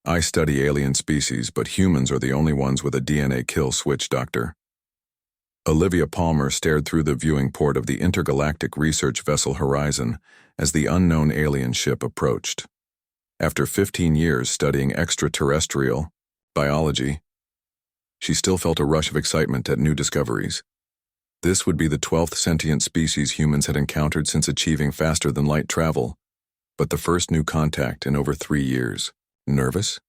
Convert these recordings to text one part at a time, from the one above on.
I study alien species, but humans are the only ones with a DNA kill switch, Doctor. Olivia Palmer stared through the viewing port of the intergalactic research vessel Horizon as the unknown alien ship approached. After 15 years studying extraterrestrial biology, she still felt a rush of excitement at new discoveries. This would be the 12th sentient species humans had encountered since achieving faster-than-light travel, but the first new contact in over 3 years. Nervous?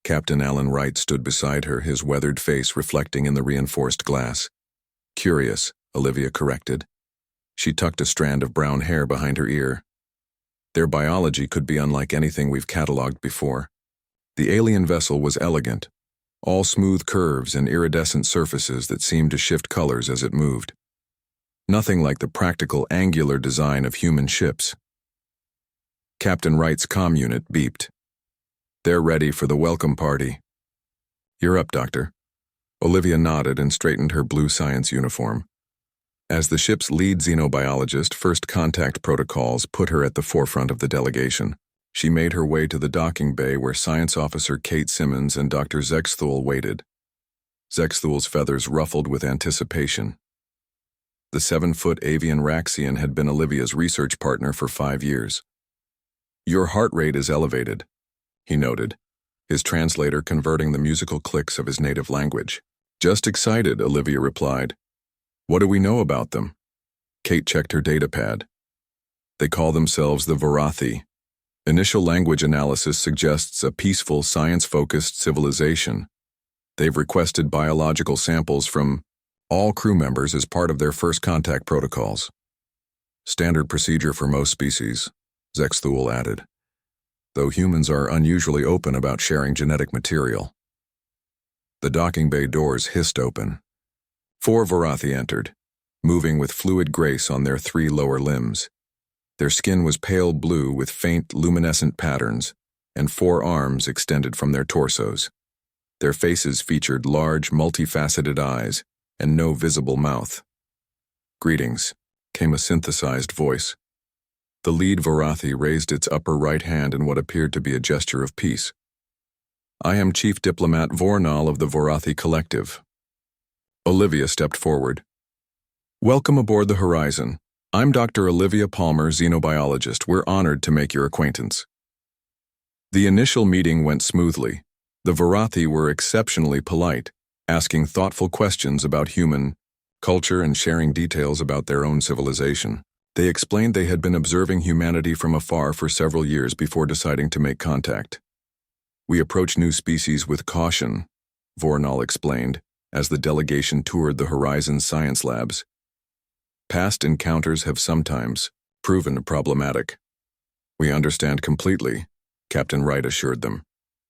Captain Alan Wright stood beside her, his weathered face reflecting in the reinforced glass. Curious, Olivia corrected. She tucked a strand of brown hair behind her ear. Their biology could be unlike anything we've catalogued before. The alien vessel was elegant, all smooth curves and iridescent surfaces that seemed to shift colors as it moved. Nothing like the practical angular design of human ships. Captain Wright's comm unit beeped. They're ready for the welcome party. You're up, Doctor. Olivia nodded and straightened her blue science uniform. As the ship's lead xenobiologist, first contact protocols put her at the forefront of the delegation. She made her way to the docking bay where Science Officer Kate Simmons and Dr. Zexthul waited. Zexthul's feathers ruffled with anticipation. The 7-foot avian Raxian had been Olivia's research partner for 5 years. Your heart rate is elevated, he noted, his translator converting the musical clicks of his native language. Just excited, Olivia replied. What do we know about them? Kate checked her datapad. They call themselves the Varathi. Initial language analysis suggests a peaceful, science-focused civilization. They've requested biological samples from all crew members as part of their first contact protocols. Standard procedure for most species, Zexthul added, though humans are unusually open about sharing genetic material. The docking bay doors hissed open. 4 Varathi entered, moving with fluid grace on their 3 lower limbs. Their skin was pale blue with faint, luminescent patterns, and 4 arms extended from their torsos. Their faces featured large, multifaceted eyes and no visible mouth. Greetings, came a synthesized voice. The lead Varathi raised its upper right hand in what appeared to be a gesture of peace. I am Chief Diplomat Vornal of the Varathi Collective. Olivia stepped forward. Welcome aboard the Horizon. I'm Dr. Olivia Palmer, xenobiologist. We're honored to make your acquaintance. The initial meeting went smoothly. The Varathi were exceptionally polite, asking thoughtful questions about human culture and sharing details about their own civilization. They explained they had been observing humanity from afar for several years before deciding to make contact. We approach new species with caution, Vornal explained, as the delegation toured the Horizon science labs. Past encounters have sometimes proven problematic. We understand completely, Captain Wright assured them.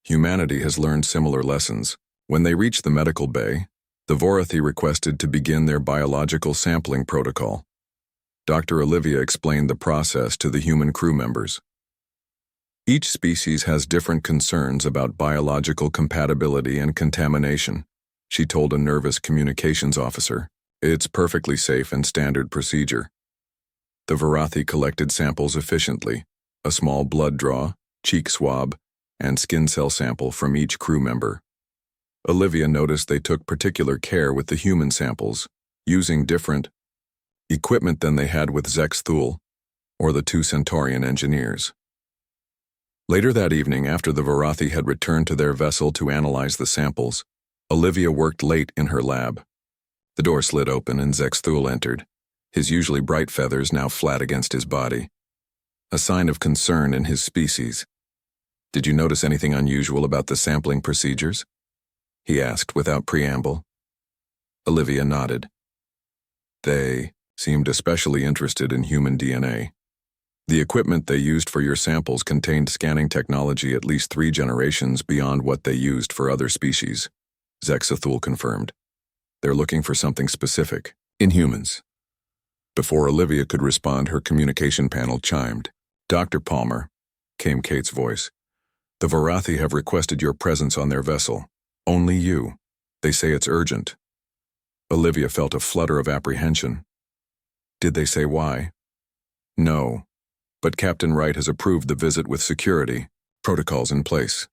Humanity has learned similar lessons. When they reached the medical bay, the Varathi requested to begin their biological sampling protocol. Dr. Olivia explained the process to the human crew members. Each species has different concerns about biological compatibility and contamination, she told a nervous communications officer. It's perfectly safe and standard procedure. The Varathi collected samples efficiently, a small blood draw, cheek swab, and skin cell sample from each crew member. Olivia noticed they took particular care with the human samples, using different equipment than they had with Zexthul or the 2 Centaurian engineers. Later that evening, after the Varathi had returned to their vessel to analyze the samples, Olivia worked late in her lab. The door slid open and Zexthul entered, his usually bright feathers now flat against his body, a sign of concern in his species. Did you notice anything unusual about the sampling procedures? He asked without preamble. Olivia nodded. They seemed especially interested in human DNA. The equipment they used for your samples contained scanning technology at least 3 generations beyond what they used for other species, Zexthul confirmed. They're looking for something specific, in humans. Before Olivia could respond, her communication panel chimed. Dr. Palmer, came Kate's voice. The Varathi have requested your presence on their vessel. Only you. They say it's urgent. Olivia felt a flutter of apprehension. Did they say why? No, but Captain Wright has approved the visit with security, protocols in place.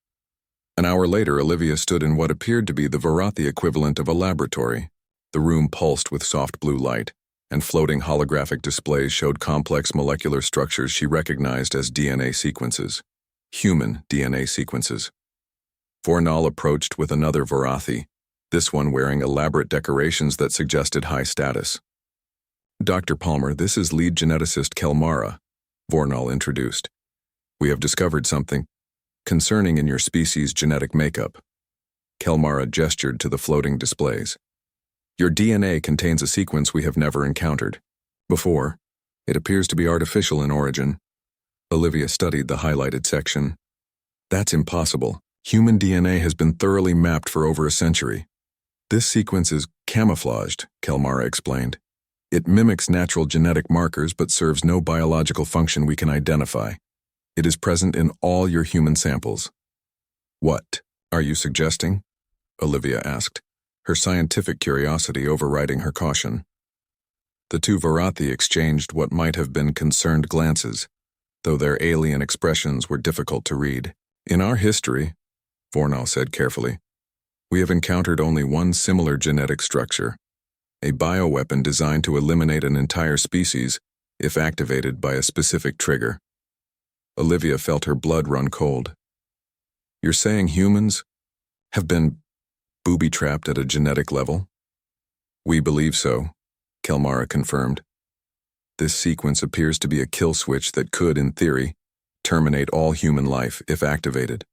An hour later, Olivia stood in what appeared to be the Varathi equivalent of a laboratory. The room pulsed with soft blue light, and floating holographic displays showed complex molecular structures she recognized as DNA sequences. Human DNA sequences. Vornal approached with another Varathi, this one wearing elaborate decorations that suggested high status. Dr. Palmer, this is lead geneticist Kelmara, Vornal introduced. We have discovered something concerning in your species' genetic makeup. Kelmara gestured to the floating displays. Your DNA contains a sequence we have never encountered before. It appears to be artificial in origin. Olivia studied the highlighted section. That's impossible. Human DNA has been thoroughly mapped for over a century. This sequence is camouflaged, Kelmara explained. It mimics natural genetic markers but serves no biological function we can identify. It is present in all your human samples. What are you suggesting? Olivia asked, her scientific curiosity overriding her caution. The two Varathi exchanged what might have been concerned glances, though their alien expressions were difficult to read. In our history, Vornal said carefully, we have encountered only one similar genetic structure, a bioweapon designed to eliminate an entire species if activated by a specific trigger. Olivia felt her blood run cold. You're saying humans have been booby-trapped at a genetic level? We believe so, Kelmara confirmed. This sequence appears to be a kill switch that could, in theory, terminate all human life if activated.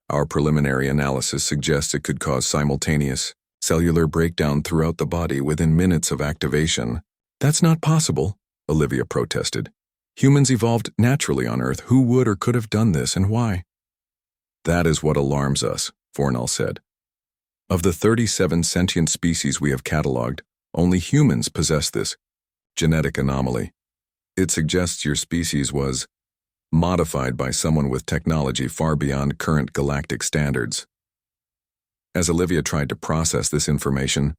Our preliminary analysis suggests it could cause simultaneous cellular breakdown throughout the body within minutes of activation. That's not possible, Olivia protested. Humans evolved naturally on Earth. Who would or could have done this and why? That is what alarms us, Vornal said. Of the 37 sentient species we have cataloged, only humans possess this genetic anomaly. It suggests your species was modified by someone with technology far beyond current galactic standards. As Olivia tried to process this information,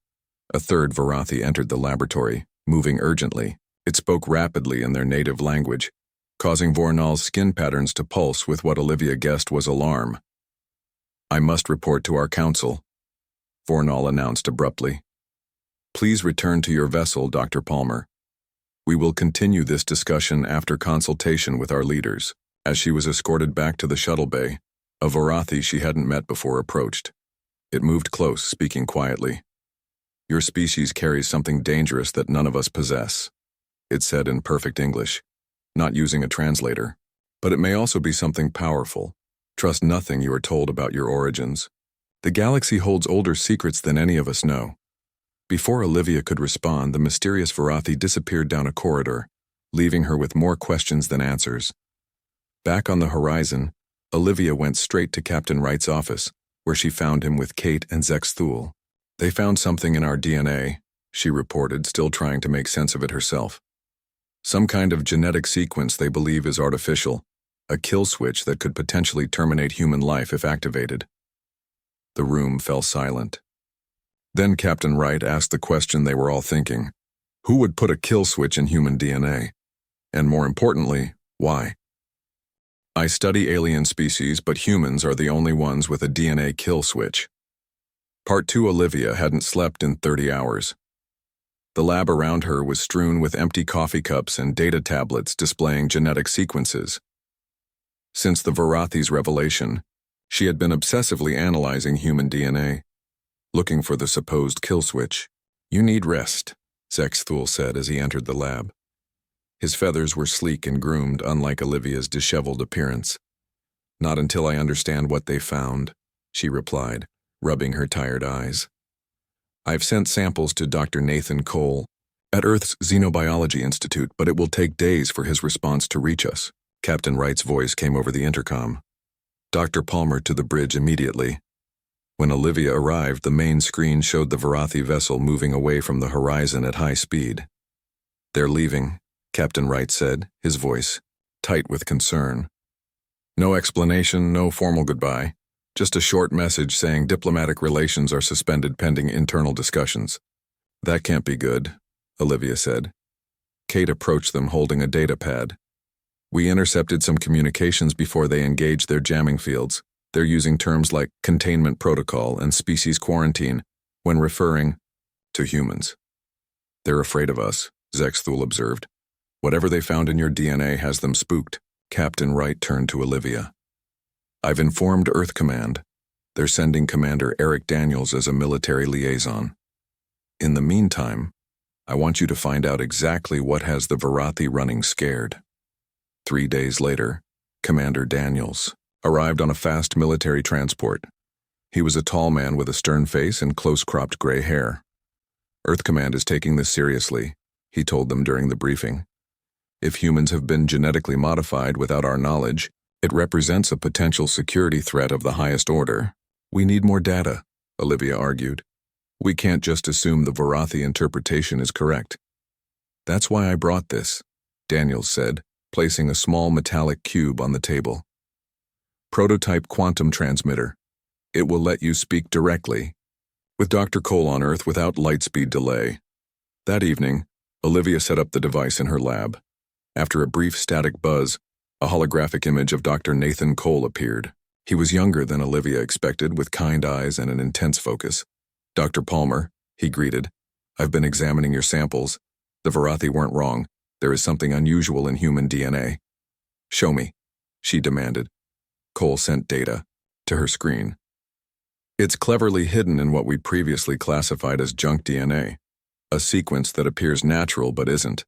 a third Varathi entered the laboratory, moving urgently. It spoke rapidly in their native language, causing Vornal's skin patterns to pulse with what Olivia guessed was alarm. I must report to our council, Vornal announced abruptly. Please return to your vessel, Dr. Palmer. We will continue this discussion after consultation with our leaders. As she was escorted back to the shuttle bay, a Varathi she hadn't met before approached. It moved close, speaking quietly. Your species carries something dangerous that none of us possess, it said in perfect English, not using a translator. But it may also be something powerful. Trust nothing you are told about your origins. The galaxy holds older secrets than any of us know. Before Olivia could respond, the mysterious Varathi disappeared down a corridor, leaving her with more questions than answers. Back on the horizon, Olivia went straight to Captain Wright's office, where she found him with Kate and Zex Thule. They found something in our DNA, she reported, still trying to make sense of it herself. Some kind of genetic sequence they believe is artificial, a kill switch that could potentially terminate human life if activated. The room fell silent. Then Captain Wright asked the question they were all thinking. Who would put a kill switch in human DNA? And more importantly, why? I study alien species, but humans are the only ones with a DNA kill switch. Part 2. Olivia hadn't slept in 30 hours. The lab around her was strewn with empty coffee cups and data tablets displaying genetic sequences. Since the Varathi's revelation, she had been obsessively analyzing human DNA, looking for the supposed kill switch. You need rest, Zex Thule said as he entered the lab. His feathers were sleek and groomed, unlike Olivia's disheveled appearance. Not until I understand what they found, she replied, rubbing her tired eyes. I've sent samples to Dr. Nathan Cole at Earth's Xenobiology Institute, but it will take days for his response to reach us. Captain Wright's voice came over the intercom. Dr. Palmer to the bridge immediately. When Olivia arrived, the main screen showed the Varathi vessel moving away from the horizon at high speed. They're leaving, Captain Wright said, his voice tight with concern. No explanation, no formal goodbye. Just a short message saying diplomatic relations are suspended pending internal discussions. That can't be good, Olivia said. Kate approached them holding a data pad. We intercepted some communications before they engaged their jamming fields. They're using terms like containment protocol and species quarantine when referring to humans. They're afraid of us, Zexthul observed. Whatever they found in your DNA has them spooked. Captain Wright turned to Olivia. I've informed Earth Command. They're sending Commander Eric Daniels as a military liaison. In the meantime, I want you to find out exactly what has the Varathi running scared. 3 days later, Commander Daniels arrived on a fast military transport. He was a tall man with a stern face and close-cropped gray hair. Earth Command is taking this seriously, he told them during the briefing. If humans have been genetically modified without our knowledge, it represents a potential security threat of the highest order. We need more data, Olivia argued. We can't just assume the Varathi interpretation is correct. That's why I brought this, Daniels said, placing a small metallic cube on the table. Prototype quantum transmitter. It will let you speak directly with Dr. Cole on Earth without lightspeed delay. That evening, Olivia set up the device in her lab. After a brief static buzz, a holographic image of Dr. Nathan Cole appeared. He was younger than Olivia expected, with kind eyes and an intense focus. Dr. Palmer, he greeted, I've been examining your samples. The Varathi weren't wrong. There is something unusual in human DNA. Show me, she demanded. Cole sent data to her screen. It's cleverly hidden in what we'd previously classified as junk DNA, a sequence that appears natural but isn't.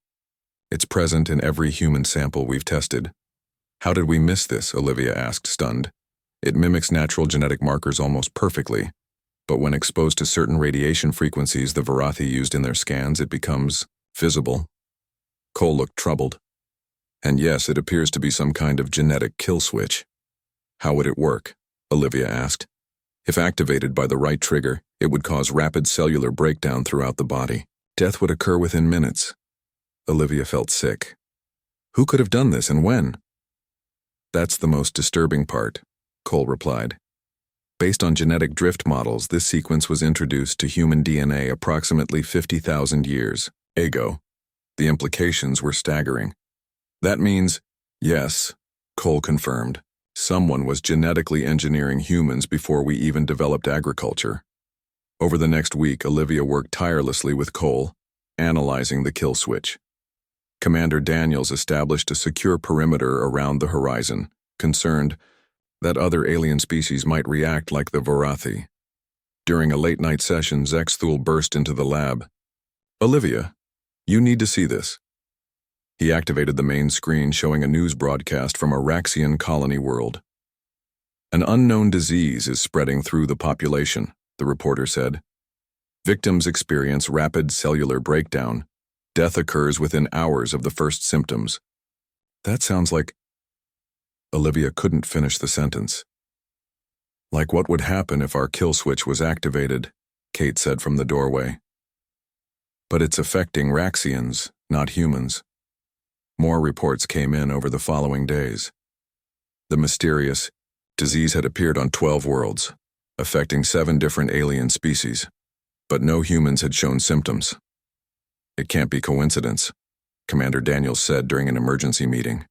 It's present in every human sample we've tested. How did we miss this? Olivia asked, stunned. It mimics natural genetic markers almost perfectly, but when exposed to certain radiation frequencies the Varathi used in their scans, it becomes visible. Cole looked troubled. And yes, it appears to be some kind of genetic kill switch. How would it work? Olivia asked. If activated by the right trigger, it would cause rapid cellular breakdown throughout the body. Death would occur within minutes. Olivia felt sick. Who could have done this and when? That's the most disturbing part, Cole replied. Based on genetic drift models, this sequence was introduced to human DNA approximately 50,000 years ago. The implications were staggering. That means, yes, Cole confirmed, someone was genetically engineering humans before we even developed agriculture. Over the next week, Olivia worked tirelessly with Cole, analyzing the kill switch. Commander Daniels established a secure perimeter around the horizon, concerned that other alien species might react like the Varathi. During a late-night session, Zexthul burst into the lab. Olivia, you need to see this. He activated the main screen showing a news broadcast from a Raxian colony world. An unknown disease is spreading through the population, the reporter said. Victims experience rapid cellular breakdown. Death occurs within hours of the first symptoms. That sounds like... Olivia couldn't finish the sentence. Like what would happen if our kill switch was activated, Kate said from the doorway. But it's affecting Raxians, not humans. More reports came in over the following days. The mysterious disease had appeared on 12 worlds, affecting 7 different alien species, but no humans had shown symptoms. It can't be coincidence, Commander Daniels said during an emergency meeting.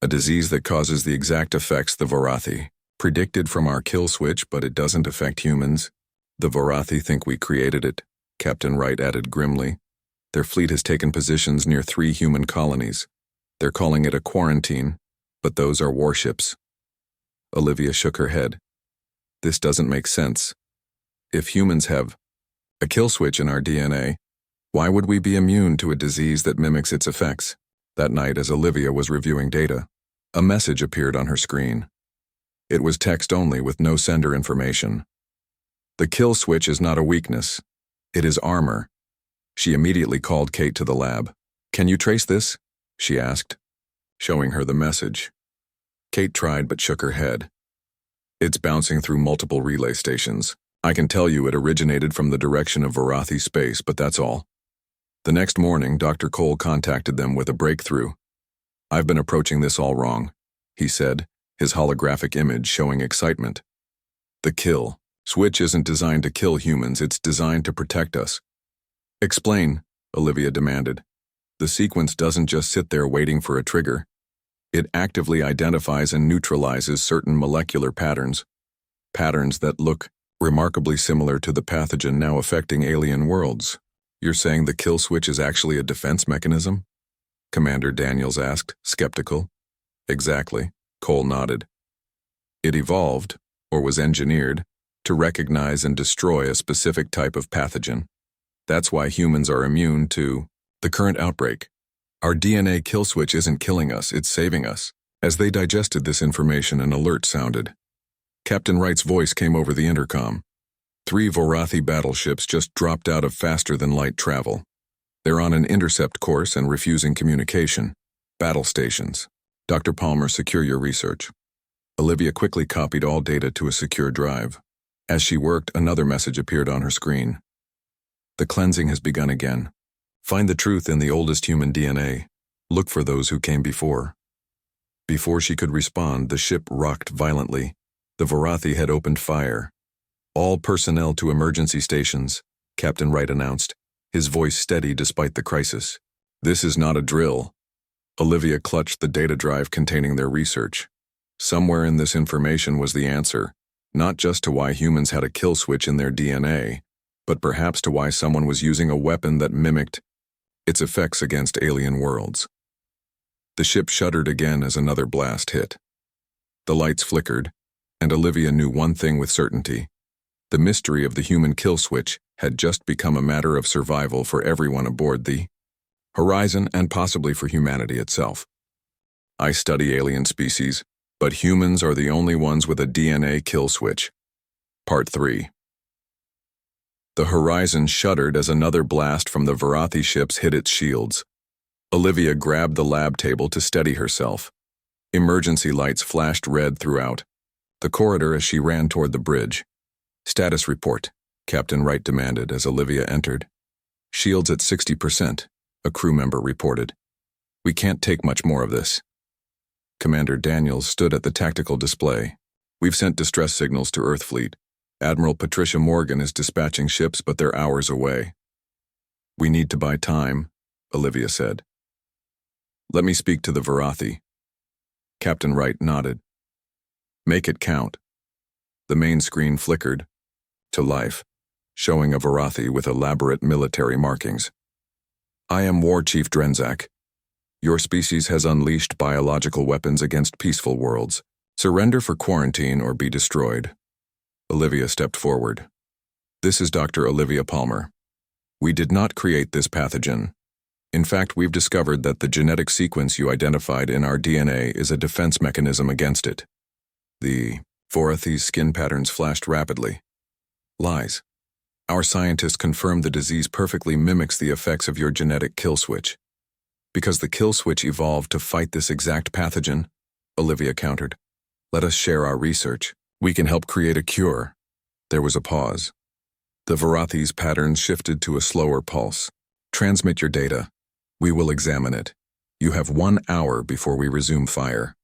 A disease that causes the exact effects the Varathi predicted from our kill switch, but it doesn't affect humans. The Varathi think we created it, Captain Wright added grimly. Their fleet has taken positions near 3 human colonies. They're calling it a quarantine, but those are warships. Olivia shook her head. This doesn't make sense. If humans have a kill switch in our DNA, why would we be immune to a disease that mimics its effects? That night, as Olivia was reviewing data, a message appeared on her screen. It was text only with no sender information. The kill switch is not a weakness. It is armor. She immediately called Kate to the lab. Can you trace this? She asked, showing her the message. Kate tried but shook her head. It's bouncing through multiple relay stations. I can tell you it originated from the direction of Varathi space, but that's all. The next morning, Dr. Cole contacted them with a breakthrough. I've been approaching this all wrong, he said, his holographic image showing excitement. The kill switch isn't designed to kill humans, it's designed to protect us. Explain, Olivia demanded. The sequence doesn't just sit there waiting for a trigger. It actively identifies and neutralizes certain molecular patterns. patterns that look remarkably similar to the pathogen now affecting alien worlds. You're saying the kill switch is actually a defense mechanism? Commander Daniels asked, skeptical. Exactly, Cole nodded. It evolved, or was engineered, to recognize and destroy a specific type of pathogen. That's why humans are immune to the current outbreak. Our DNA kill switch isn't killing us, it's saving us. As they digested this information, an alert sounded. Captain Wright's voice came over the intercom. 3 Vorathi battleships just dropped out of faster-than-light travel. They're on an intercept course and refusing communication. Battle stations. Dr. Palmer, secure your research. Olivia quickly copied all data to a secure drive. As she worked, another message appeared on her screen. The cleansing has begun again. Find the truth in the oldest human DNA. Look for those who came before. Before she could respond, the ship rocked violently. The Vorathi had opened fire. All personnel to emergency stations, Captain Wright announced, his voice steady despite the crisis. This is not a drill. Olivia clutched the data drive containing their research. Somewhere in this information was the answer, not just to why humans had a kill switch in their DNA, but perhaps to why someone was using a weapon that mimicked its effects against alien worlds. The ship shuddered again as another blast hit. The lights flickered, and Olivia knew one thing with certainty. The mystery of the human kill switch had just become a matter of survival for everyone aboard the Horizon and possibly for humanity itself. I study alien species, but humans are the only ones with a DNA kill switch. Part 3. The Horizon shuddered as another blast from the Vorathi ships hit its shields. Olivia grabbed the lab table to steady herself. Emergency lights flashed red throughout the corridor as she ran toward the bridge. Status report, Captain Wright demanded as Olivia entered. Shields at 60%, a crew member reported. We can't take much more of this. Commander Daniels stood at the tactical display. We've sent distress signals to Earth Fleet. Admiral Patricia Morgan is dispatching ships, but they're hours away. We need to buy time, Olivia said. Let me speak to the Vorathi. Captain Wright nodded. Make it count. The main screen flickered to life, showing a Vorathi with elaborate military markings. I am War Chief Drenzak. Your species has unleashed biological weapons against peaceful worlds. Surrender for quarantine or be destroyed. Olivia stepped forward. This is Dr. Olivia Palmer. We did not create this pathogen. In fact, we've discovered that the genetic sequence you identified in our DNA is a defense mechanism against it. The Vorathi's skin patterns flashed rapidly. Lies. Our scientists confirmed the disease perfectly mimics the effects of your genetic kill switch. Because the kill switch evolved to fight this exact pathogen, Olivia countered. Let us share our research. We can help create a cure. There was a pause. The Vorathi's patterns shifted to a slower pulse. Transmit your data. We will examine it. You have 1 hour before we resume fire.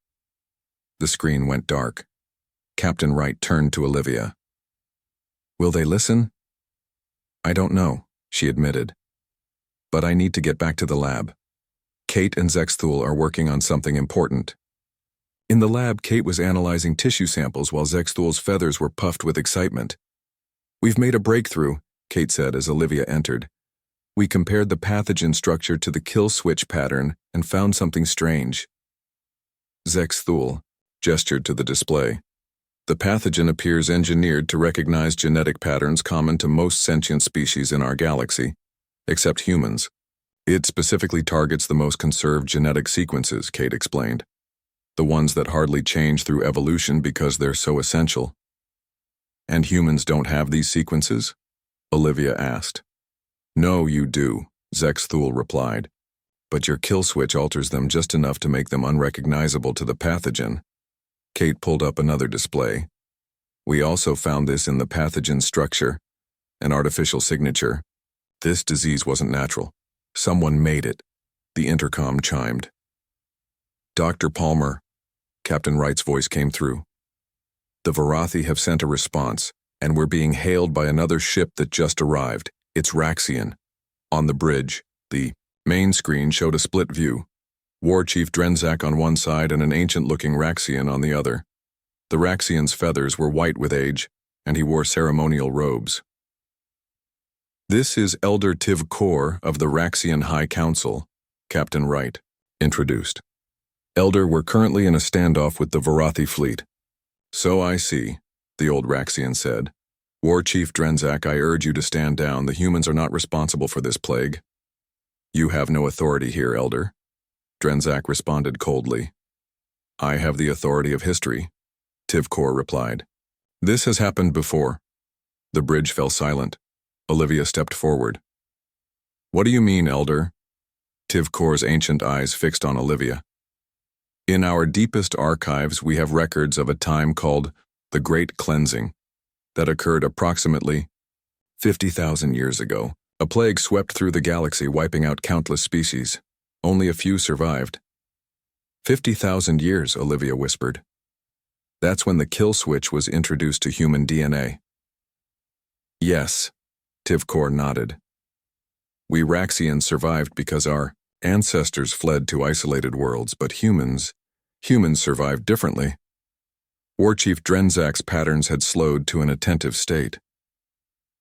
The screen went dark. Captain Wright turned to Olivia. Will they listen? I don't know, she admitted. But I need to get back to the lab. Kate and Zexthul are working on something important. In the lab, Kate was analyzing tissue samples while Zexthul's feathers were puffed with excitement. We've made a breakthrough, Kate said as Olivia entered. We compared the pathogen structure to the kill switch pattern and found something strange. Zexthul gestured to the display. The pathogen appears engineered to recognize genetic patterns common to most sentient species in our galaxy, except humans. It specifically targets the most conserved genetic sequences, Kate explained. The ones that hardly change through evolution because they're so essential. And humans don't have these sequences? Olivia asked. No, you do, Zexthul replied. But your kill switch alters them just enough to make them unrecognizable to the pathogen. Kate pulled up another display. We also found this in the pathogen structure, an artificial signature. This disease wasn't natural. Someone made it. The intercom chimed. Dr. Palmer, Captain Wright's voice came through. The Vorathi have sent a response, and we're being hailed by another ship that just arrived. It's Raxian. On the bridge, the main screen showed a split view. War Chief Drenzak on one side and an ancient-looking Raxian on the other. The Raxian's feathers were white with age, and he wore ceremonial robes. "This is Elder Tiv Kor of the Raxian High Council," Captain Wright introduced. "Elder, we're currently in a standoff with the Varathi fleet." "So I see," the old Raxian said. "War Chief Drenzak, I urge you to stand down. The humans are not responsible for this plague." "You have no authority here, Elder," Drenzak responded coldly. "I have the authority of history," Tivkor replied. "This has happened before." The bridge fell silent. Olivia stepped forward. "What do you mean, Elder?" Tivkor's ancient eyes fixed on Olivia. "In our deepest archives, we have records of a time called the Great Cleansing that occurred approximately 50,000 years ago. A plague swept through the galaxy, wiping out countless species. Only a few survived." 50,000 years, Olivia whispered. "That's when the kill switch was introduced to human DNA." "Yes," Tivkor nodded. "We Raxians survived because our ancestors fled to isolated worlds, but humans survived differently. War Chief Drenzak's patterns had slowed to an attentive state."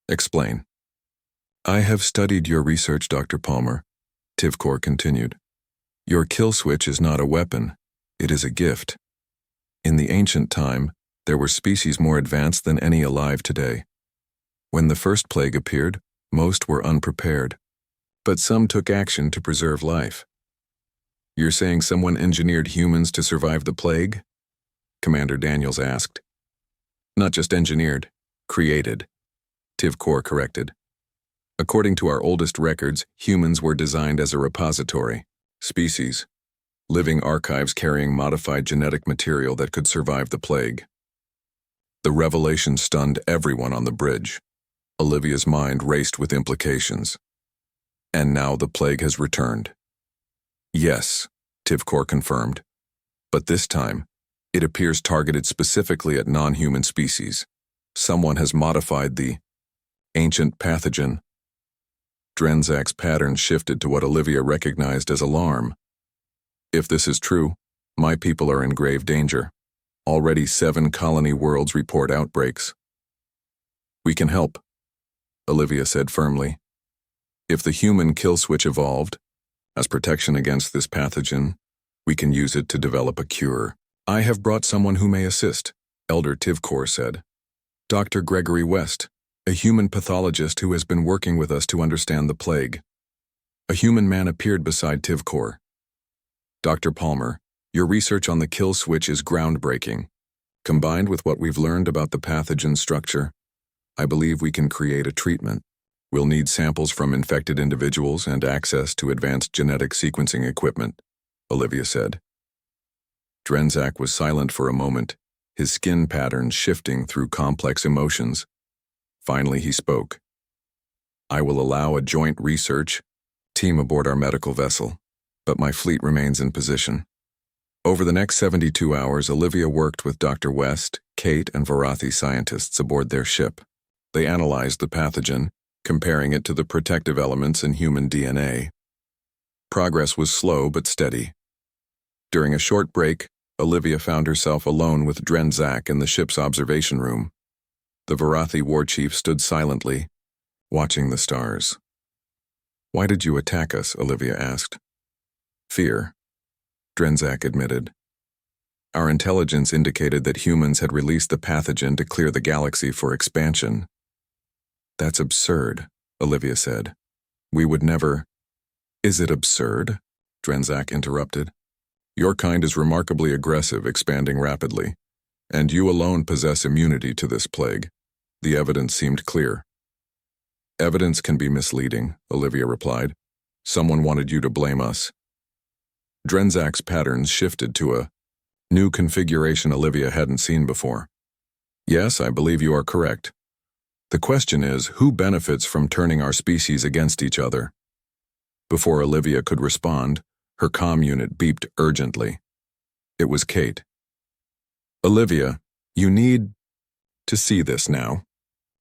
"Explain." "I have studied your research, Dr. Palmer," Tivkor continued. "Your kill switch is not a weapon, it is a gift. In the ancient time, there were species more advanced than any alive today. When the first plague appeared, most were unprepared, but some took action to preserve life." "You're saying someone engineered humans to survive the plague?" Commander Daniels asked. "Not just engineered, created," Tivkor corrected. "According to our oldest records, humans were designed as a repository, species, living archives carrying modified genetic material that could survive the plague." The revelation stunned everyone on the bridge. Olivia's mind raced with implications. "And now the plague has returned." "Yes," Tivkor confirmed. "But this time, it appears targeted specifically at non-human species. Someone has modified the ancient pathogen." Drenzak's pattern shifted to what Olivia recognized as alarm. "If this is true, my people are in grave danger. Already 7 colony worlds report outbreaks." "We can help," Olivia said firmly. "If the human kill switch evolved as protection against this pathogen, we can use it to develop a cure." "I have brought someone who may assist," Elder Tivkor said. "Dr. Gregory West, a human pathologist who has been working with us to understand the plague." A human man appeared beside Tivkor. "Dr. Palmer, your research on the kill switch is groundbreaking. Combined with what we've learned about the pathogen structure, I believe we can create a treatment. We'll need samples from infected individuals and access to advanced genetic sequencing equipment," Olivia said. Drenzak was silent for a moment, his skin patterns shifting through complex emotions. Finally he spoke. "I will allow a joint research team aboard our medical vessel, but my fleet remains in position." Over the next 72 hours, Olivia worked with Dr. West, Kate, and Varathi scientists aboard their ship. They analyzed the pathogen, comparing it to the protective elements in human DNA. Progress was slow but steady. During a short break, Olivia found herself alone with Drenzak in the ship's observation room. The Varathi war chief stood silently, watching the stars. "Why did you attack us?" Olivia asked. "Fear," Drenzak admitted. "Our intelligence indicated that humans had released the pathogen to clear the galaxy for expansion." "That's absurd," Olivia said. "We would never—" "Is it absurd?" Drenzak interrupted. "Your kind is remarkably aggressive, expanding rapidly, and you alone possess immunity to this plague." The evidence seemed clear. "Evidence can be misleading," Olivia replied. "Someone wanted you to blame us." Drenzak's patterns shifted to a new configuration Olivia hadn't seen before. "Yes, I believe you are correct. The question is, who benefits from turning our species against each other?" Before Olivia could respond, her comm unit beeped urgently. It was Kate. "Olivia, you need to see this now.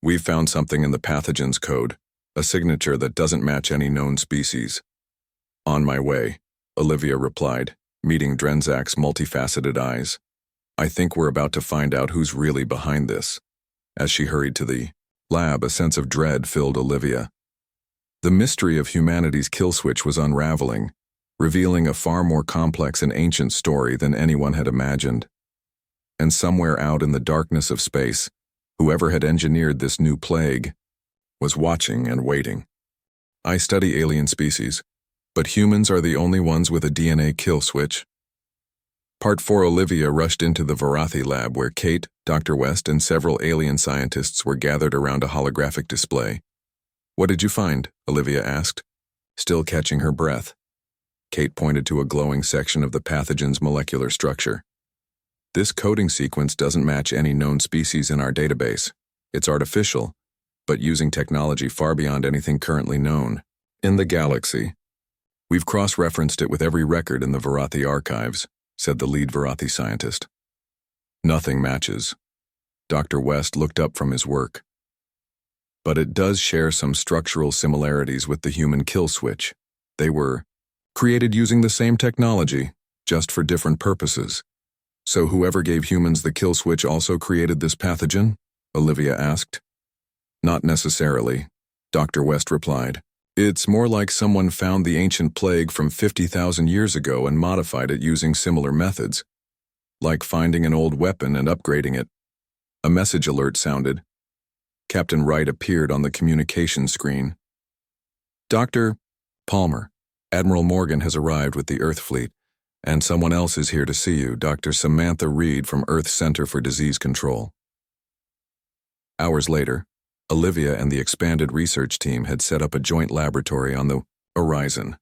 We've found something in the pathogen's code, a signature that doesn't match any known species." "On my way," Olivia replied, meeting Drenzak's multifaceted eyes. I think we're about to find out who's really behind this. As she hurried to the lab, a sense of dread filled Olivia. The mystery of humanity's kill switch was unraveling, revealing a far more complex and ancient story than anyone had imagined. And somewhere out in the darkness of space, whoever had engineered this new plague was watching and waiting. I study alien species, but humans are the only ones with a DNA kill switch. Part 4. Olivia rushed into the Varathi lab where Kate, Dr. West, and several alien scientists were gathered around a holographic display. What did you find? Olivia asked, still catching her breath. Kate pointed to a glowing section of the pathogen's molecular structure. This coding sequence doesn't match any known species in our database. It's artificial, but using technology far beyond anything currently known in the galaxy. We've cross-referenced it with every record in the Varathi archives, said the lead Varathi scientist. Nothing matches. Dr. West looked up from his work. But it does share some structural similarities with the human kill switch. They were created using the same technology, just for different purposes. So whoever gave humans the kill switch also created this pathogen? Olivia asked. Not necessarily, Dr. West replied. It's more like someone found the ancient plague from 50,000 years ago and modified it using similar methods. Like finding an old weapon and upgrading it. A message alert sounded. Captain Wright appeared on the communication screen. Dr. Palmer, Admiral Morgan has arrived with the Earth Fleet, and someone else is here to see you, Dr. Samantha Reed from Earth Center for Disease Control. Hours later, Olivia and the expanded research team had set up a joint laboratory on the horizon.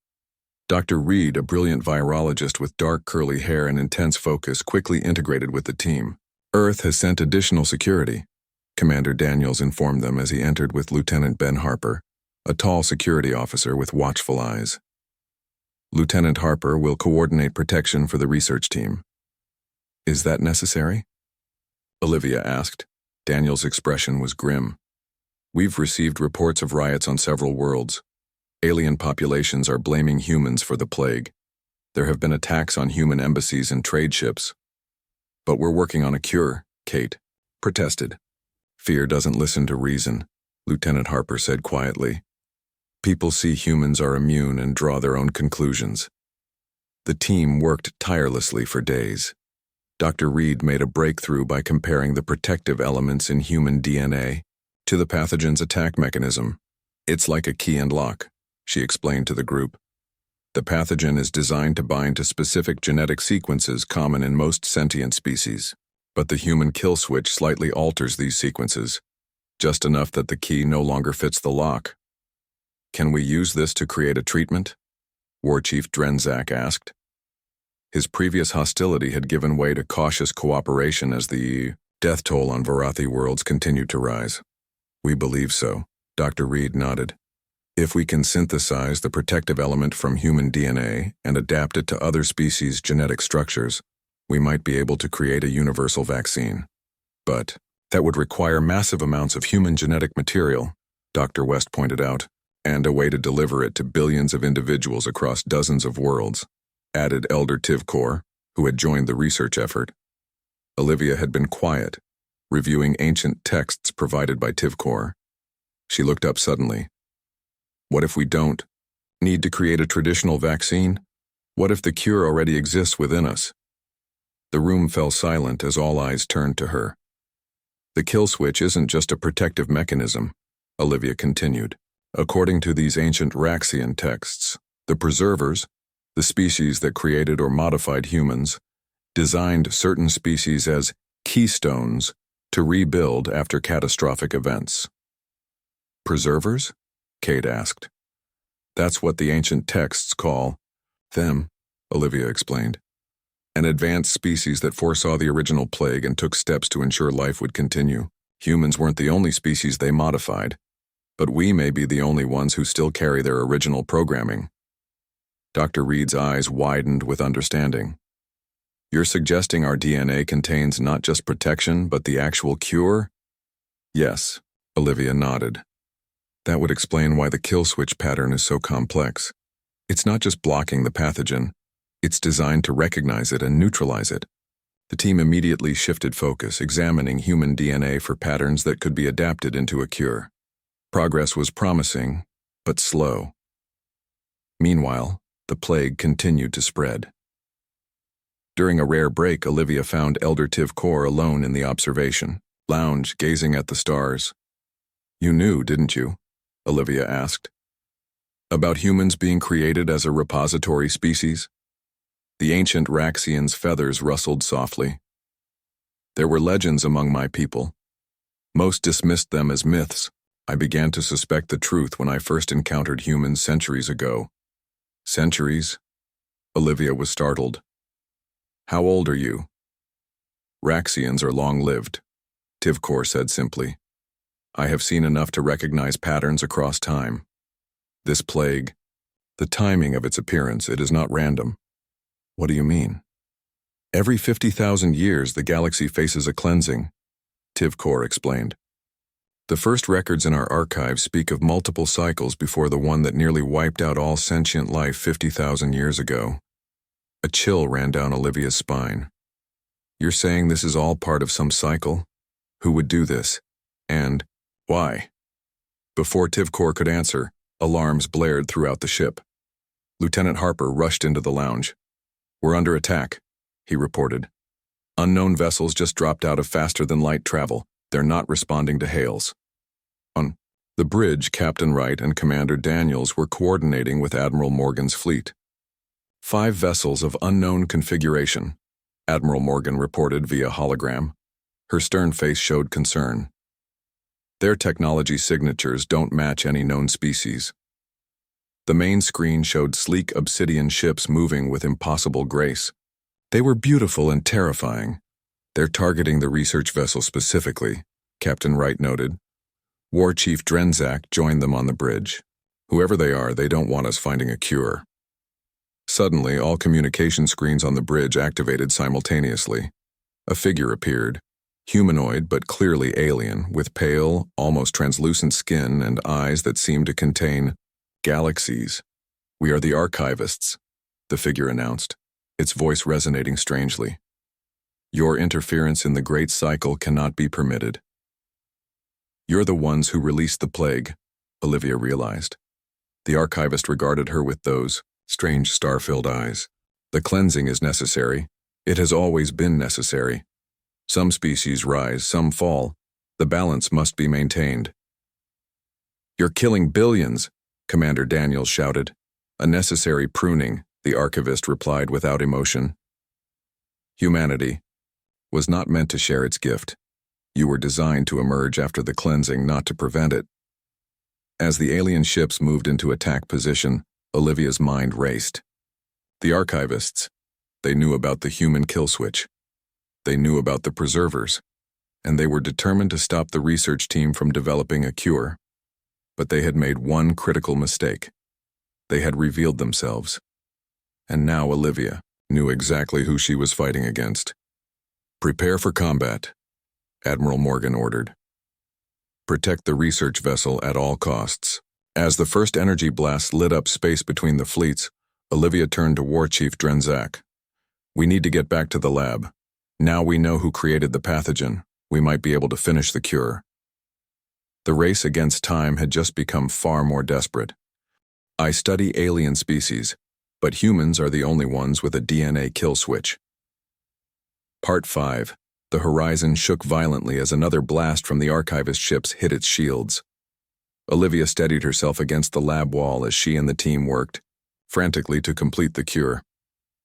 Dr. Reed, a brilliant virologist with dark curly hair and intense focus, quickly integrated with the team. Earth has sent additional security, Commander Daniels informed them as he entered with Lieutenant Ben Harper, a tall security officer with watchful eyes. Lieutenant Harper will coordinate protection for the research team. Is that necessary? Olivia asked. Daniels' expression was grim. We've received reports of riots on several worlds. Alien populations are blaming humans for the plague. There have been attacks on human embassies and trade ships. But we're working on a cure, Kate protested. Fear doesn't listen to reason, Lieutenant Harper said quietly. People see humans are immune and draw their own conclusions. The team worked tirelessly for days. Dr. Reed made a breakthrough by comparing the protective elements in human DNA to the pathogen's attack mechanism. It's like a key and lock, she explained to the group. The pathogen is designed to bind to specific genetic sequences common in most sentient species, but the human kill switch slightly alters these sequences, just enough that the key no longer fits the lock. Can we use this to create a treatment? War Chief Drenzak asked. His previous hostility had given way to cautious cooperation as the death toll on Varathi worlds continued to rise. We believe so, Dr. Reed nodded. If we can synthesize the protective element from human DNA and adapt it to other species' genetic structures, we might be able to create a universal vaccine. But that would require massive amounts of human genetic material, Dr. West pointed out, and a way to deliver it to billions of individuals across dozens of worlds, added Elder Tivkor, who had joined the research effort. Olivia had been quiet, reviewing ancient texts provided by Tivkor. She looked up suddenly. What if we don't need to create a traditional vaccine? What if the cure already exists within us? The room fell silent as all eyes turned to her. The kill switch isn't just a protective mechanism, Olivia continued. According to these ancient Raxian texts, the preservers, the species that created or modified humans, designed certain species as keystones to rebuild after catastrophic events. Preservers? Kate asked. That's what the ancient texts call them, Olivia explained. An advanced species that foresaw the original plague and took steps to ensure life would continue. Humans weren't the only species they modified, but we may be the only ones who still carry their original programming. Dr. Reed's eyes widened with understanding. You're suggesting our DNA contains not just protection, but the actual cure? Yes, Olivia nodded. That would explain why the kill switch pattern is so complex. It's not just blocking the pathogen, it's designed to recognize it and neutralize it. The team immediately shifted focus, examining human DNA for patterns that could be adapted into a cure. Progress was promising, but slow. Meanwhile, the plague continued to spread. During a rare break, Olivia found Elder Tivkor alone in the observation lounge, gazing at the stars. "You knew, didn't you?" Olivia asked. "About humans being created as a repository species?" The ancient Raxian's feathers rustled softly. "There were legends among my people. Most dismissed them as myths. I began to suspect the truth when I first encountered humans centuries ago." "Centuries?" Olivia was startled. "How old are you?" "Raxians are long-lived," Tivkor said simply. "I have seen enough to recognize patterns across time. This plague, the timing of its appearance, it is not random." "What do you mean?" "Every 50,000 years, the galaxy faces a cleansing," Tivkor explained. "The first records in our archives speak of multiple cycles before the one that nearly wiped out all sentient life 50,000 years ago." A chill ran down Olivia's spine. "You're saying this is all part of some cycle? Who would do this? And why?" Before Tivkor could answer, alarms blared throughout the ship. Lieutenant Harper rushed into the lounge. "We're under attack," he reported. "Unknown vessels just dropped out of faster-than-light travel. They're not responding to hails." On the bridge, Captain Wright and Commander Daniels were coordinating with Admiral Morgan's fleet. 5 vessels of unknown configuration, Admiral Morgan reported via hologram. Her stern face showed concern. "Their technology signatures don't match any known species." The main screen showed sleek obsidian ships moving with impossible grace. "They were beautiful and terrifying. They're targeting the research vessel specifically," Captain Wright noted. War Chief Drenzak joined them on the bridge. "Whoever they are, they don't want us finding a cure." Suddenly, all communication screens on the bridge activated simultaneously. A figure appeared, humanoid but clearly alien, with pale, almost translucent skin and eyes that seemed to contain galaxies. "We are the archivists," the figure announced, its voice resonating strangely. "Your interference in the Great Cycle cannot be permitted." "You're the ones who released the plague," Olivia realized. The archivist regarded her with those strange star-filled eyes. "The cleansing is necessary. It has always been necessary. Some species rise, some fall. The balance must be maintained." "You're killing billions," Commander Daniels shouted. "A necessary pruning," the archivist replied without emotion. "Humanity was not meant to share its gift. You were designed to emerge after the cleansing, not to prevent it." As the alien ships moved into attack position, Olivia's mind raced. The archivists, they knew about the human kill switch. They knew about the preservers, and they were determined to stop the research team from developing a cure. But they had made one critical mistake. They had revealed themselves. And now Olivia knew exactly who she was fighting against. "Prepare for combat," Admiral Morgan ordered. "Protect the research vessel at all costs." As the first energy blast lit up space between the fleets, Olivia turned to War Chief Drenzak. "We need to get back to the lab. Now we know who created the pathogen. We might be able to finish the cure." The race against time had just become far more desperate. "I study alien species, but humans are the only ones with a DNA kill switch." Part 5. The horizon shook violently as another blast from the archivist ships hit its shields. Olivia steadied herself against the lab wall as she and the team worked, frantically to complete the cure.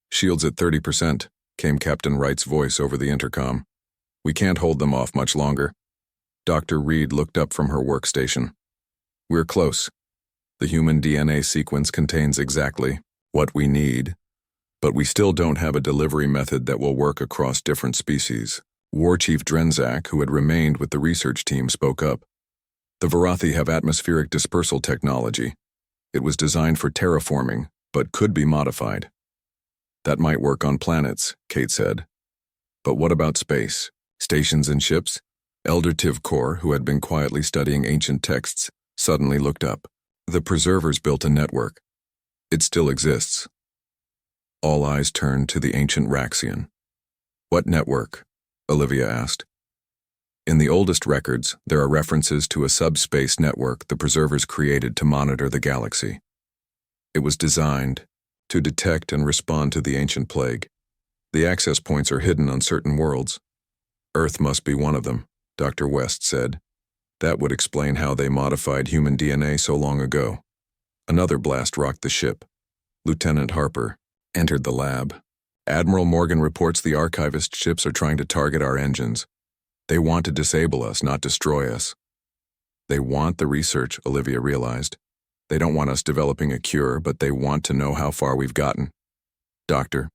"Shields at 30%, came Captain Wright's voice over the intercom. "We can't hold them off much longer." Dr. Reed looked up from her workstation. "We're close. The human DNA sequence contains exactly what we need, but we still don't have a delivery method that will work across different species." War Chief Drenzak, who had remained with the research team, spoke up. "The Varathi have atmospheric dispersal technology. It was designed for terraforming, but could be modified." "That might work on planets," Kate said. "But what about space? Stations and ships?" Elder Tivkor, who had been quietly studying ancient texts, suddenly looked up. "The preservers built a network. It still exists." All eyes turned to the ancient Raxian. What network? Olivia asked. In the oldest records, there are references to a subspace network the preservers created to monitor the galaxy. It was designed to detect and respond to the ancient plague. The access points are hidden on certain worlds. Earth must be one of them, Dr. West said. That would explain how they modified human DNA so long ago. Another blast rocked the ship. Lieutenant Harper entered the lab. Admiral Morgan reports the archivist ships are trying to target our engines. They want to disable us, not destroy us. They want the research, Olivia realized. They don't want us developing a cure, but they want to know how far we've gotten. Doctor.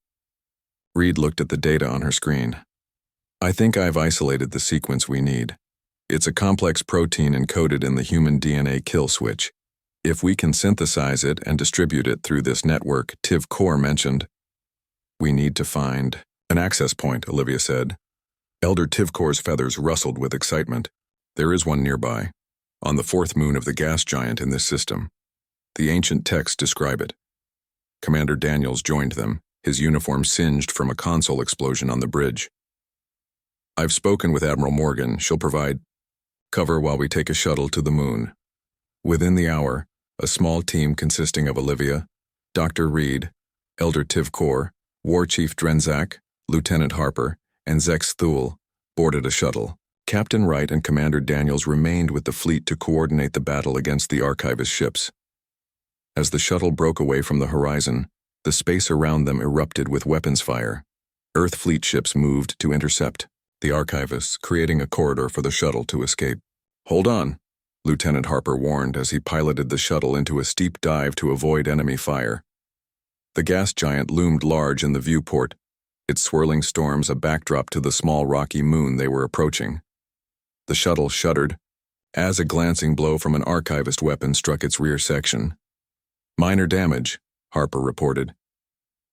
Reed looked at the data on her screen. I think I've isolated the sequence we need. It's a complex protein encoded in the human DNA kill switch. If we can synthesize it and distribute it through this network Tiv Core mentioned, we need to find an access point, Olivia said. Elder Tivcor's feathers rustled with excitement. There is one nearby, on the fourth moon of the gas giant in this system. The ancient texts describe it. Commander Daniels joined them, his uniform singed from a console explosion on the bridge. I've spoken with Admiral Morgan. She'll provide cover while we take a shuttle to the moon. Within the hour, a small team consisting of Olivia, Dr. Reed, Elder Tivcor, War Chief Drenzak, Lieutenant Harper, and Zex Thule boarded a shuttle. Captain Wright and Commander Daniels remained with the fleet to coordinate the battle against the archivist ships. As the shuttle broke away from the horizon, the space around them erupted with weapons fire. Earth fleet ships moved to intercept the archivists, creating a corridor for the shuttle to escape. Hold on, Lieutenant Harper warned as he piloted the shuttle into a steep dive to avoid enemy fire. The gas giant loomed large in the viewport, its swirling storms a backdrop to the small rocky moon they were approaching. The shuttle shuddered as a glancing blow from an archivist weapon struck its rear section. Minor damage, Harper reported.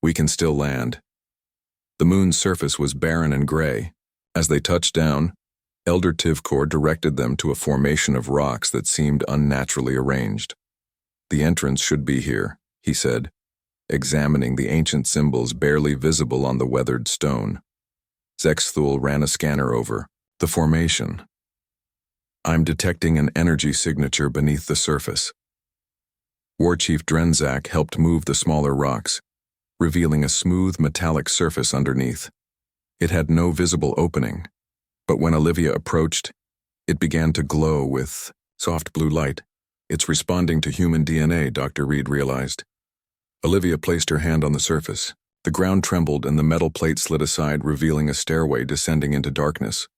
We can still land. The moon's surface was barren and gray. As they touched down, Elder Tivcor directed them to a formation of rocks that seemed unnaturally arranged. The entrance should be here, he said, examining the ancient symbols barely visible on the weathered stone. Zexthul ran a scanner over the formation. I'm detecting an energy signature beneath the surface. War Chief Drenzak helped move the smaller rocks, revealing a smooth metallic surface underneath. It had no visible opening, but when Olivia approached, it began to glow with soft blue light. It's responding to human DNA, Dr. Reed realized. Olivia placed her hand on the surface. The ground trembled and the metal plate slid aside, revealing a stairway descending into darkness.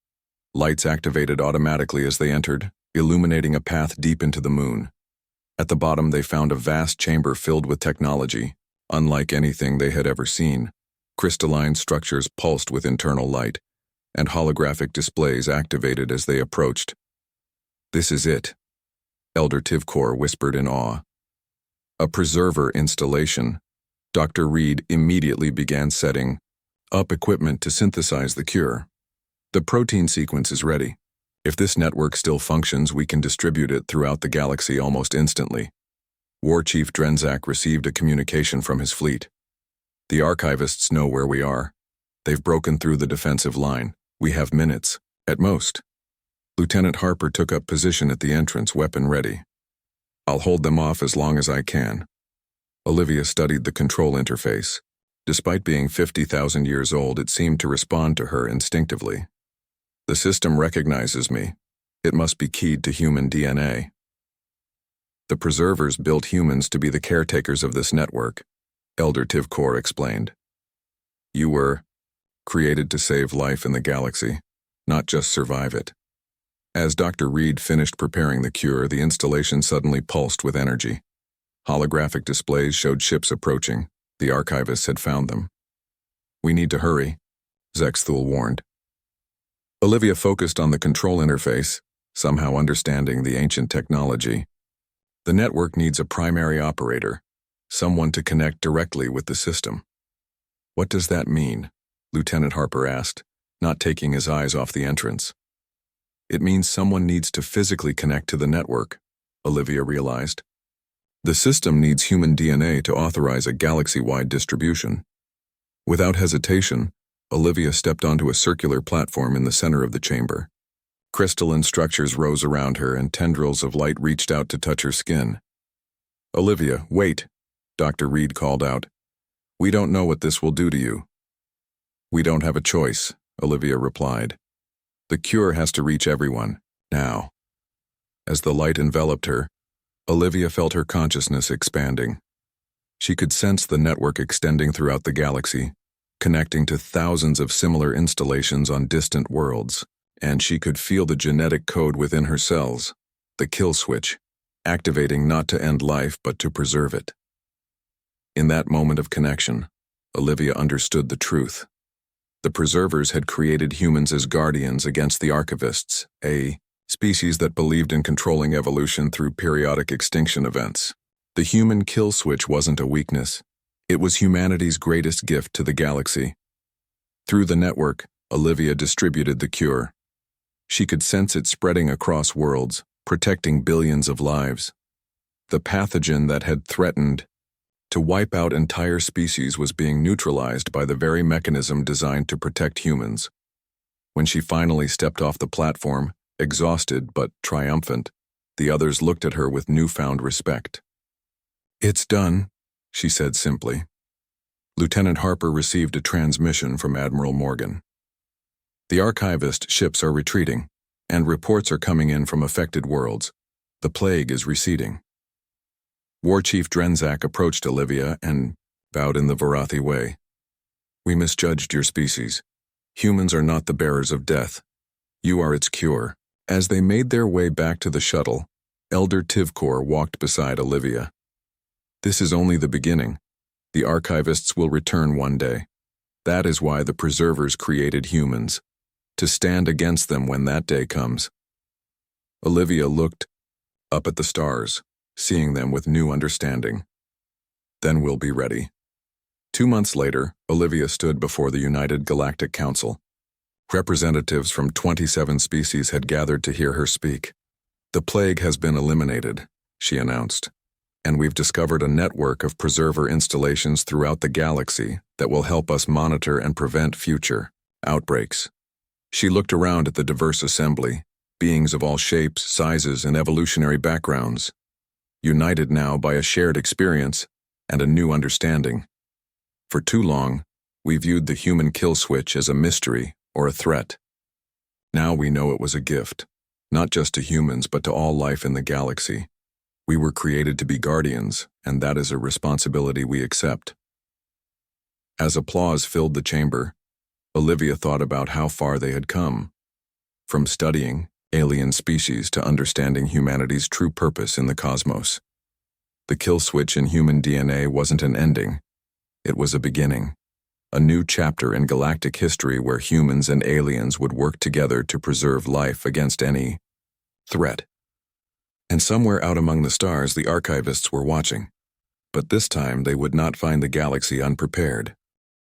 Lights activated automatically as they entered, illuminating a path deep into the moon. At the bottom, they found a vast chamber filled with technology, unlike anything they had ever seen. Crystalline structures pulsed with internal light, and holographic displays activated as they approached. This is it, Elder Tivcor whispered in awe. A preserver installation. Dr. Reed immediately began setting up equipment to synthesize the cure. The protein sequence is ready. If this network still functions, we can distribute it throughout the galaxy almost instantly. War Chief Drenzak received a communication from his fleet. The archivists know where we are. They've broken through the defensive line. We have minutes, at most. Lieutenant Harper took up position at the entrance, weapon ready. I'll hold them off as long as I can. Olivia studied the control interface. Despite being 50,000 years old, it seemed to respond to her instinctively. The system recognizes me. It must be keyed to human DNA. The preservers built humans to be the caretakers of this network, Elder Tivcor explained. You were created to save life in the galaxy, not just survive it. As Dr. Reed finished preparing the cure, the installation suddenly pulsed with energy. Holographic displays showed ships approaching. The archivists had found them. We need to hurry, Zexthul warned. Olivia focused on the control interface, somehow understanding the ancient technology. The network needs a primary operator, someone to connect directly with the system. What does that mean? Lieutenant Harper asked, not taking his eyes off the entrance. It means someone needs to physically connect to the network, Olivia realized. The system needs human DNA to authorize a galaxy-wide distribution. Without hesitation, Olivia stepped onto a circular platform in the center of the chamber. Crystalline structures rose around her and tendrils of light reached out to touch her skin. "Olivia, wait," Dr. Reed called out. "We don't know what this will do to you." "We don't have a choice," Olivia replied. "The cure has to reach everyone, now." As the light enveloped her, Olivia felt her consciousness expanding. She could sense the network extending throughout the galaxy, connecting to thousands of similar installations on distant worlds, and she could feel the genetic code within her cells, the kill switch, activating not to end life but to preserve it. In that moment of connection, Olivia understood the truth. The preservers had created humans as guardians against the archivists, a species that believed in controlling evolution through periodic extinction events. The human kill switch wasn't a weakness. It was humanity's greatest gift to the galaxy. Through the network, Olivia distributed the cure. She could sense it spreading across worlds, protecting billions of lives. The pathogen that had threatened to wipe out entire species was being neutralized by the very mechanism designed to protect humans. When she finally stepped off the platform, exhausted but triumphant, the others looked at her with newfound respect. "It's done," she said simply. Lieutenant Harper received a transmission from Admiral Morgan. "The archivist ships are retreating, and reports are coming in from affected worlds. The plague is receding." War Chief Drenzak approached Olivia and bowed in the Varathi way. "We misjudged your species. Humans are not the bearers of death. You are its cure." As they made their way back to the shuttle, Elder Tivkor walked beside Olivia. "This is only the beginning. The archivists will return one day. That is why the preservers created humans, to stand against them when that day comes." Olivia looked up at the stars, seeing them with new understanding. "Then we'll be ready." 2 months later, Olivia stood before the United Galactic Council. Representatives from 27 species had gathered to hear her speak. "The plague has been eliminated," she announced, "and we've discovered a network of preserver installations throughout the galaxy that will help us monitor and prevent future outbreaks." She looked around at the diverse assembly, beings of all shapes, sizes, and evolutionary backgrounds, united now by a shared experience and a new understanding. For too long, we viewed the human kill switch as a mystery or a threat. Now we know it was a gift, not just to humans but to all life in the galaxy. We were created to be guardians, and that is a responsibility we accept. As applause filled the chamber, Olivia thought about how far they had come, from studying alien species to understanding humanity's true purpose in the cosmos. The kill switch in human DNA wasn't an ending. It was a beginning. A new chapter in galactic history where humans and aliens would work together to preserve life against any threat. And somewhere out among the stars, the archivists were watching. But this time they would not find the galaxy unprepared.